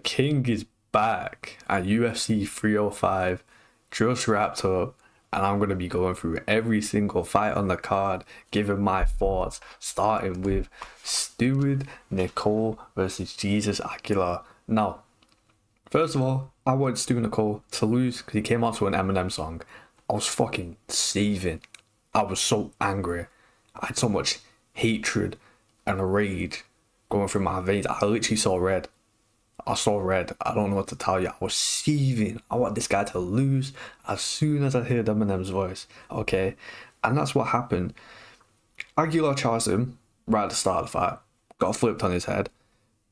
King is back at UFC 305, just wrapped up, and I'm going to be going through every single fight on the card, giving my thoughts, starting with Stuart Nicole versus Jesus Aguilar. Now, first of all, I wanted Stuart Nicole to lose because he came out to an Eminem song. I was fucking seething. I was so angry. I had so much hatred and rage going through my veins. I literally saw red. I saw red. I don't know what to tell you. I was seething. I want this guy to lose as soon as I heard Eminem's voice. Okay? And that's what happened. Aguilar charged him right at the start of the fight. Got flipped on his head.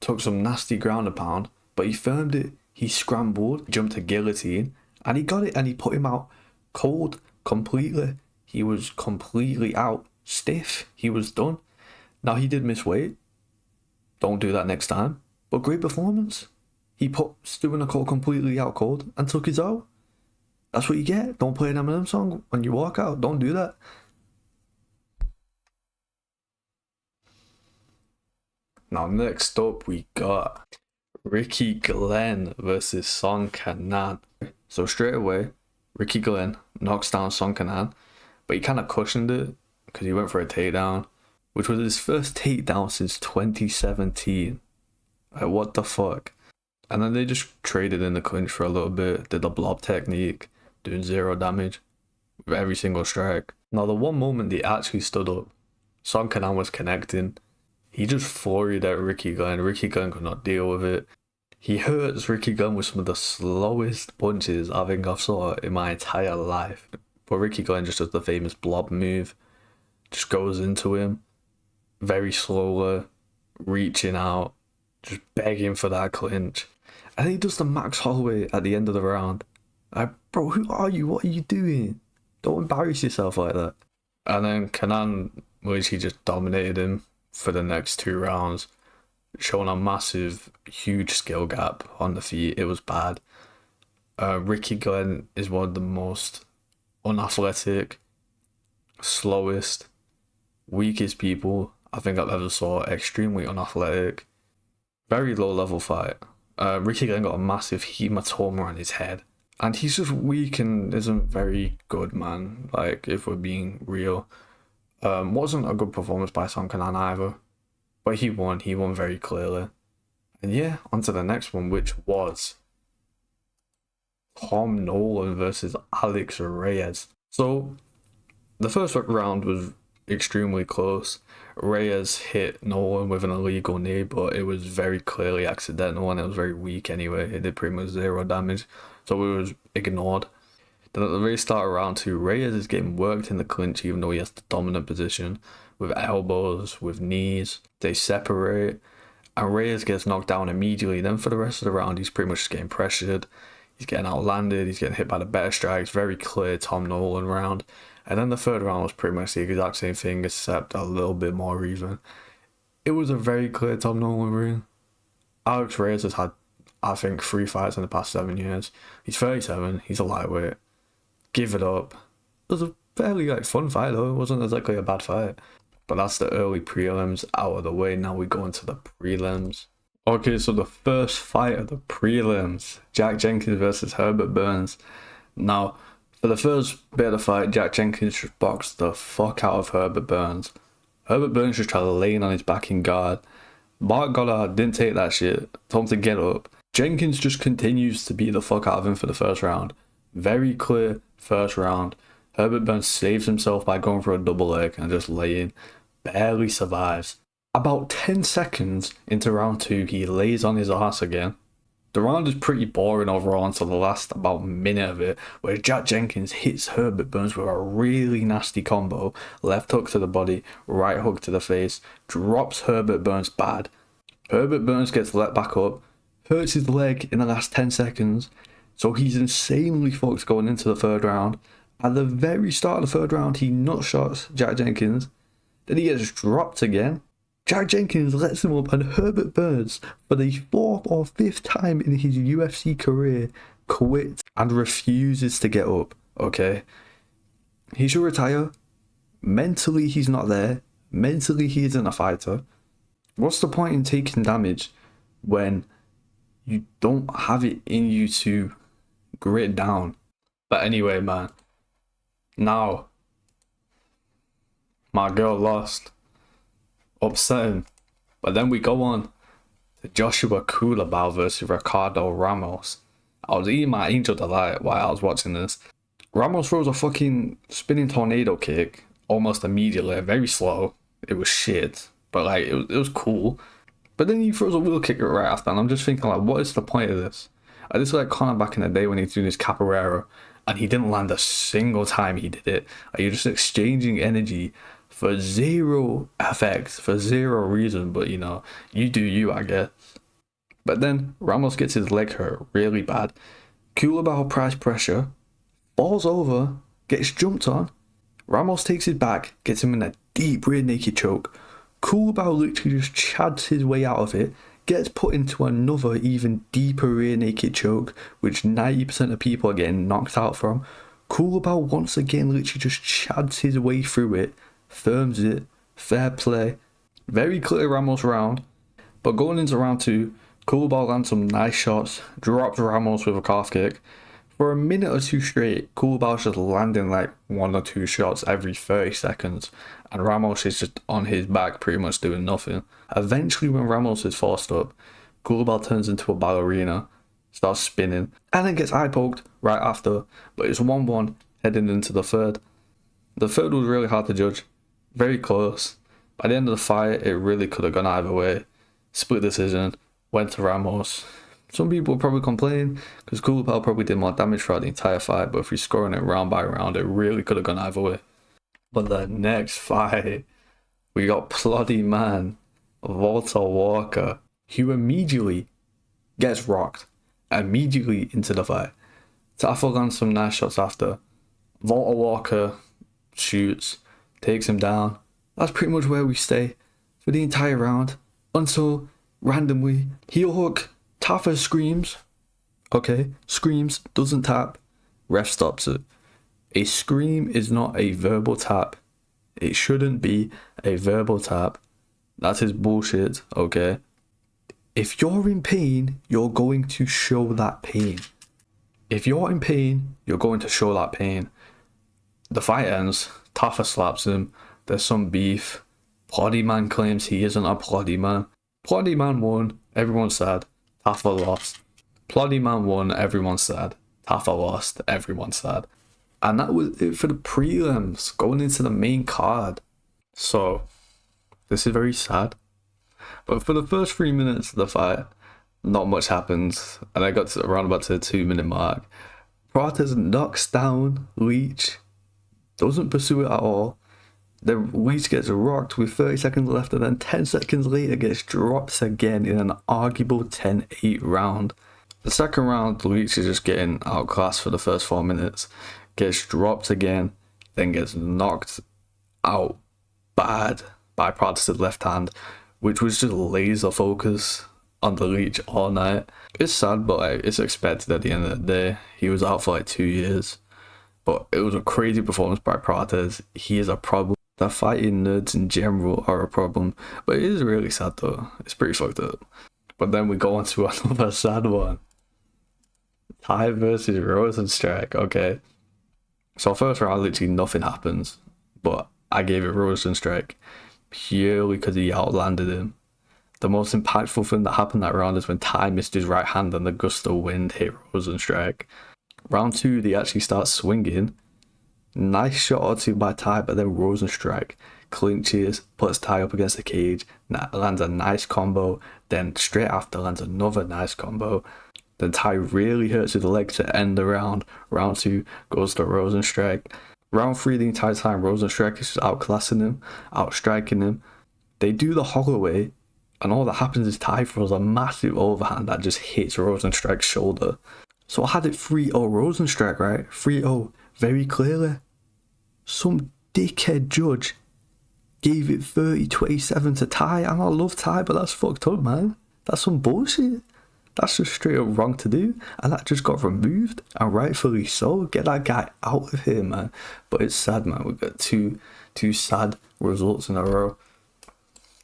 Took some nasty ground and pound. But he firmed it. He scrambled. Jumped to guillotine. And he got it. And he put him out cold. Completely. He was completely out. Stiff. He was done. Now he did miss weight. Don't do that next time. But great performance. He put Stuart Nicole completely out cold and took his out. That's what you get. Don't play an Eminem song when you walk out. Don't do that. Now next up we got Ricky Glenn versus Song Kanan. So straight away, Ricky Glenn knocks down Song Kanan, but he kind of cushioned it because he went for a takedown, which was his first takedown since 2017. Like, what the fuck? And then they just traded in the clinch for a little bit, did the blob technique, doing 0 damage with every single strike. Now, the one moment they actually stood up, Song Kanan was connecting. He just flurried at Ricky Glenn. Ricky Glenn could not deal with it. He hurts Ricky Glenn with some of the slowest punches I think I've saw in my entire life. But Ricky Glenn just does the famous blob move, just goes into him very slowly, reaching out, just begging for that clinch. And he does the Max Holloway at the end of the round. Like, bro, who are you? What are you doing? Don't embarrass yourself like that. And then Kanan literally just dominated him for the next 2 rounds, showing a massive, huge skill gap on the feet. It was bad. Ricky Glenn is one of the most unathletic, slowest, weakest people I think I've ever saw. Extremely unathletic. Very low level fight. Ricky Glenn got a massive hematoma on his head. And he's just weak and isn't very good, man. Like, if we're being real. Wasn't a good performance by Song Kanan either. But he won. He won very clearly. And yeah, on to the next one, which was Tom Nolan versus Alex Reyes. So, the first round was extremely close. Reyes hit Nolan with an illegal knee, but it was very clearly accidental and it was very weak anyway. It did pretty much 0 damage, so it was ignored. Then at the very start of round 2, Reyes is getting worked in the clinch even though he has the dominant position, with elbows, with knees. They separate, and Reyes gets knocked down immediately. Then for the rest of the round, he's pretty much just getting pressured. He's getting outlanded, he's getting hit by the better strikes. Very clear Tom Nolan round. And then the third round was pretty much the exact same thing, except a little bit more even. It was a very clear Tom Nolan win. Alex Reyes has had, I think, 3 fights in the past 7 years. He's 37, he's a lightweight. Give it up. It was a fairly fun fight though, it wasn't exactly a bad fight. But that's the early prelims out of the way. Now we go into the prelims. Okay, so the first fight of the prelims, Jack Jenkins versus Herbert Burns. Now, for the first bit of the fight, Jack Jenkins just boxed the fuck out of Herbert Burns. Herbert Burns just tried laying on his back in guard. Mark Goddard didn't take that shit, told him to get up. Jenkins just continues to beat the fuck out of him for the first round. Very clear first round. Herbert Burns saves himself by going for a double leg and just laying. Barely survives. About 10 seconds into round 2, he lays on his ass again. The round is pretty boring overall until the last about minute of it, where Jack Jenkins hits Herbert Burns with a really nasty combo. Left hook to the body, right hook to the face, drops Herbert Burns bad. Herbert Burns gets let back up, hurts his leg in the last 10 seconds, so he's insanely fucked going into the third round. At the very start of the third round, he nutshots Jack Jenkins, then he gets dropped again. Jack Jenkins lets him up, and Herbert Burns, for the 4th or 5th time in his UFC career, quits and refuses to get up, okay? He should retire. Mentally, he's not there. Mentally, he isn't a fighter. What's the point in taking damage when You don't have it in you to grit down. But anyway, man, now my girl lost. Upsetting. But then we go on to Joshua Culibao versus Ricardo Ramos. I was eating my angel delight while I was watching this. Ramos throws a fucking spinning tornado kick almost immediately, very slow. It was shit, but like it was cool. But then he throws a wheel kick right after, and I'm just thinking like, what is the point of this? This is like Conor back in the day when he was doing his capoeira, and he didn't land a single time he did it. Like, you're just exchanging energy for zero effect, for zero reason. But you know, you do you, I guess. But then Ramos gets his leg hurt really bad. Culibao price pressure, falls over, gets jumped on. Ramos takes his back, gets him in a deep rear naked choke. Culibao literally just chads his way out of it, gets put into another even deeper rear naked choke, which 90% of people are getting knocked out from. Culibao once again literally just chads his way through it, firms it, fair play. Very clear Ramos round, but going into round 2, Culibao lands some nice shots, drops Ramos with a calf kick. For a minute or two straight, Culibao's just landing like 1 or 2 shots every 30 seconds, and Ramos is just on his back pretty much doing nothing. Eventually, when Ramos is forced up, Culibao turns into a ballerina, starts spinning, and then gets eye poked right after, but it's 1-1 heading into the third. The third was really hard to judge, very close. By the end of the fight, it really could have gone either way. Split decision, went to Ramos. Some people probably complain because Culibao probably did more damage throughout the entire fight, but if you're scoring it round by round, it really could have gone either way. But the next fight, we got Ploddy Man, Walter Walker, who immediately gets rocked, immediately into the fight. Tafel lands some nice shots after. Walter Walker shoots, takes him down. That's pretty much where we stay for the entire round until randomly heel hook. Tafa screams, okay, screams, doesn't tap, ref stops it. A scream is not a verbal tap. It shouldn't be a verbal tap. That is bullshit, okay? If you're in pain, you're going to show that pain. If you're in pain, you're going to show that pain. The fight ends, Tafa slaps him, there's some beef. Ploddy Man claims he isn't a Ploddy Man. Ploddy Man won, everyone's sad. Tafa lost. Ploddy Man won, everyone's sad. Tafa lost, everyone's sad. And that was it for the prelims, going into the main card. So, this is very sad. But for the first 3 minutes of the fight, not much happens. And I got to around about to the 2-minute mark. Prates knocks down Leech, doesn't pursue it at all. Then Leech gets rocked with 30 seconds left, and then 10 seconds later gets dropped again in an arguable 10-8 round. The second round, Leech is just getting outclassed for the first 4 minutes, gets dropped again, then gets knocked out bad by Prates' left hand, which was just laser focus on the Leech all night. It's sad, but like, it's expected at the end of the day. He was out for like 2 years, but it was a crazy performance by Prates. He is a problem. The fighting nerds in general are a problem, but it is really sad though. It's pretty fucked up. But then we go on to another sad one. Ty versus Rosenstrike. Okay, so first round literally nothing happens, but I gave it Rosenstrike purely because he outlanded him. The most impactful thing that happened that round is when Ty missed his right hand and the gust of wind hit Rosenstrike. Round 2, they actually start swinging. Nice shot or two by Ty, but then Rosenstrike clinches, puts Ty up against the cage, lands a nice combo, then straight after lands another nice combo. Then Ty really hurts his leg to end the round. Round 2 goes to Rosenstrike. Round 3, the entire time, Rosenstrike is just outclassing him, outstriking him. They do the Holloway, and all that happens is Ty throws a massive overhand that just hits Rosenstrike's shoulder. So I had it 3-0 Rosenstrike, right? 3-0, very clearly. Some dickhead judge gave it 30-27 to Ty, and I love Ty, but that's fucked up, man. That's some bullshit. That's just straight up wrong to do, and that just got removed, and rightfully so. Get that guy out of here, man. But it's sad, man. We've got two sad results in a row.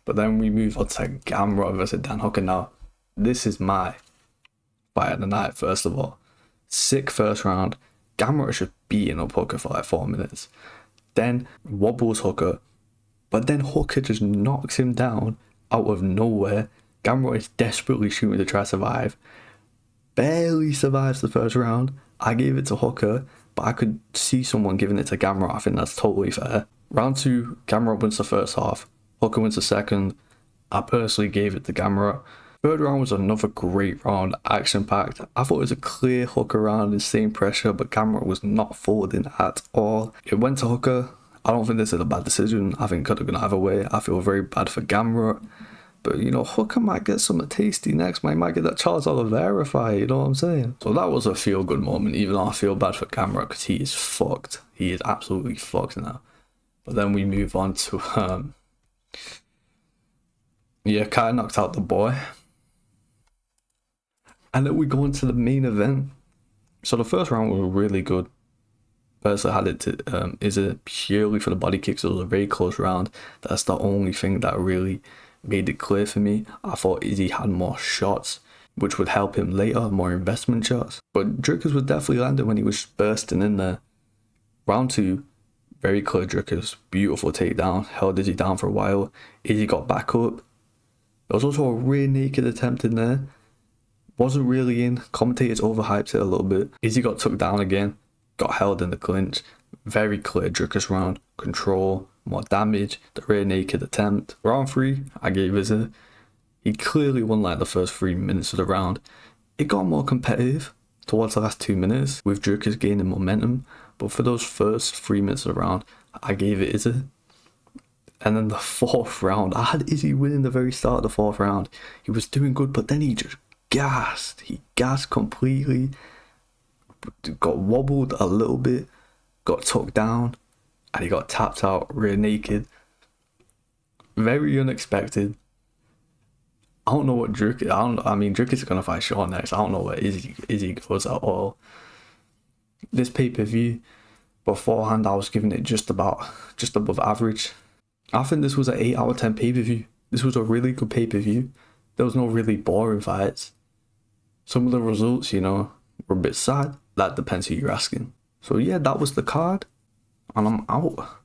But then we move on to Gamrot versus Dan Hooker. Now, this is my fight of the night, first of all. Sick first round. Gamrot is just beating up Hooker for like 4 minutes. Then wobbles Hooker. But then Hooker just knocks him down out of nowhere. Gamrot is desperately shooting to try to survive. Barely survives the first round. I gave it to Hooker, but I could see someone giving it to Gamrot. I think that's totally fair. Round 2, Gamrot wins the first half. Hooker wins the second. I personally gave it to Gamrot. Third round was another great round, action-packed. I thought it was a clear Hooker round, insane pressure, but Gamrot was not forwarding at all. It went to Hooker. I don't think this is a bad decision. I think it could have gone either way. I feel very bad for Gamrot. But, you know, Hooker might get something tasty next. Might get that Charles Oliveira fight, you know what I'm saying? So that was a feel-good moment, even though I feel bad for Gamrot because he is fucked. He is absolutely fucked now. But then we move on to, Kai knocked out the boy. And then we go into the main event. So the first round was really good. Personally, I had it to Izzy purely for the body kicks. It was a very close round. That's the only thing that really made it clear for me. I thought Izzy had more shots, which would help him later, more investment shots. But Dricus was definitely landing when he was bursting in there. Round 2, very clear Dricus, beautiful takedown, held Izzy down for a while. Izzy got back up. There was also a rear naked attempt in there. Wasn't really in. Commentators overhyped it a little bit. Izzy got took down again. Got held in the clinch. Very clear Dricus round. Control. More damage. The rear naked attempt. Round 3, I gave Izzy. He clearly won like the first 3 minutes of the round. It got more competitive towards the last 2 minutes with Dricus gaining momentum. But for those first 3 minutes of the round, I gave it Izzy. And then the 4th round, I had Izzy winning the very start of the 4th round. He was doing good, but then he just gassed. He gassed completely. Got wobbled a little bit. Got tucked down. And he got tapped out rear naked. Very unexpected. I don't know what Dricus... Dricus is going to fight Shawn next. I don't know where Izzy goes at all. This pay-per-view, beforehand, I was giving it just above average. I think this was an 8 out of 10 pay-per-view. This was a really good pay-per-view. There was no really boring fights. Some of the results, you know, were a bit sad. That depends who you're asking. So yeah, that was the card. And I'm out.